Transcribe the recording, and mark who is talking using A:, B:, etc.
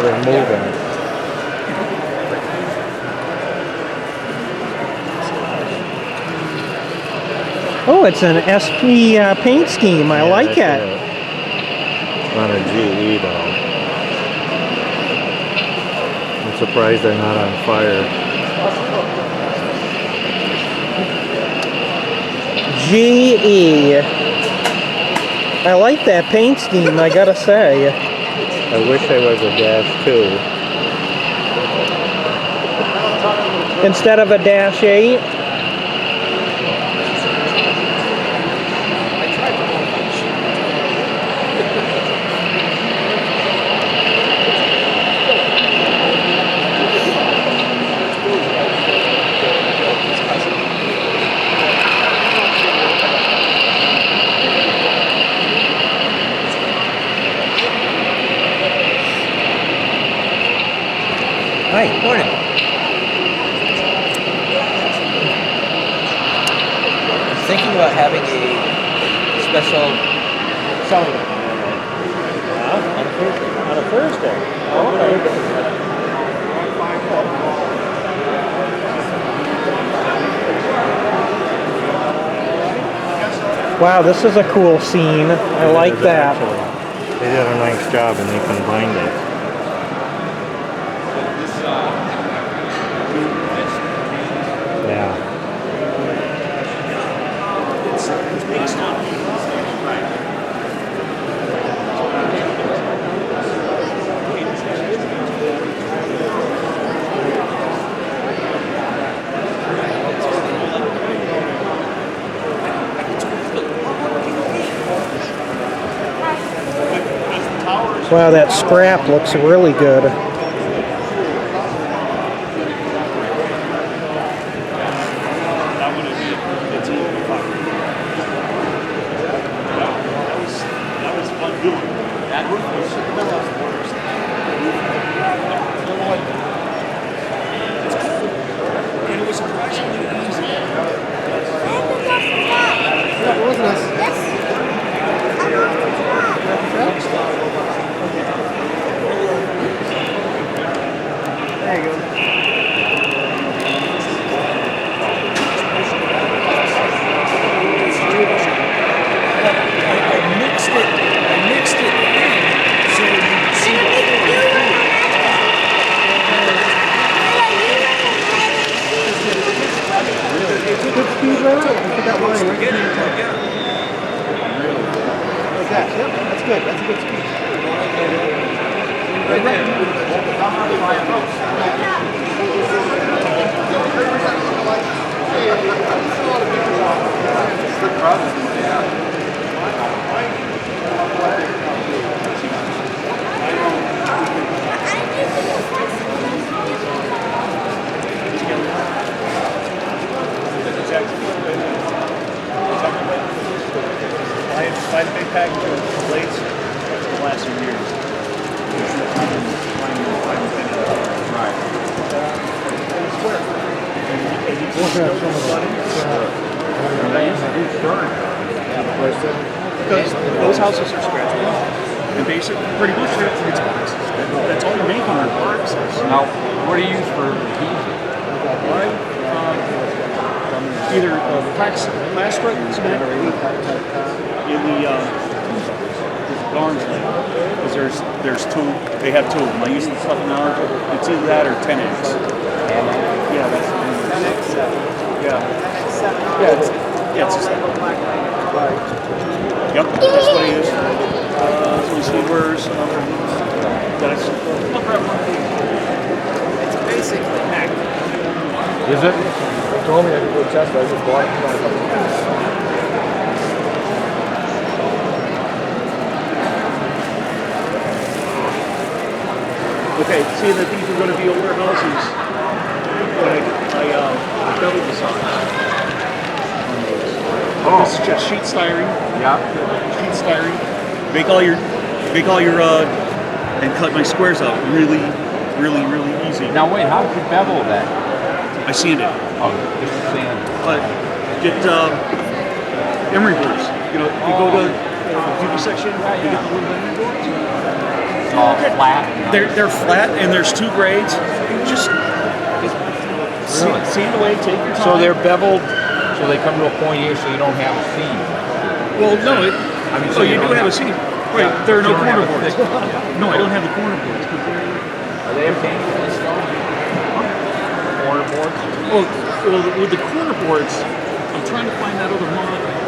A: they're moving.
B: Oh, it's an SP paint scheme. I like it.
A: Not a GE though. I'm surprised they're not on fire.
B: GE. I like that paint scheme, I gotta say.
A: I wish I was a Dash 2.
B: Instead of a Dash 8.
C: Hi, morning. I'm thinking about having a special selling
B: On a Thursday. Okay. Wow, this is a cool scene. I like that.
A: They did a nice job and they combined it. Yeah.
B: Wow, that scrap looks really good.
D: Five big package of plates to last some years. Right. Because those houses are scratchable. And basically, pretty much it's boxes. That's all you're making are boxes.
E: Now, what do you use for adhesive?
D: Either plastic cement in the Garns line, because there's two. They have two of them. I use the stuff in ours. It's either that or 10X. Yeah, that's 10X. Yeah, it's a 7. Yep, that's what I use. Let me see, where's another?
C: It's basically packed.
E: Is it? You told me I could go test it. I just bought it.
D: Okay, seeing that these are going to be older houses, I bevel the sides. This is just sheet styrene.
E: Yeah.
D: Sheet styrene. Make all your, and cut my squares out really easy.
E: Now wait, how did you bevel that?
D: I sand it.
E: Oh, just sand.
D: Get emery boards. You know, you go to the beauty section, you get the little emery boards.
E: it's all flat.
D: They're flat, and there's two grades. Just sand away, take your time.
E: So they're beveled, so they come to a point here, so you don't have a seam.
D: Well, no,
E: so
D: you do have a seam. Right, there are no
E: You don't have
D: corner
E: a
D: boards.
E: thick-
D: No, I don't have the corner boards.
E: Are they painted in stone? Corner boards?
D: Well, with the corner boards, I'm trying to find that other model.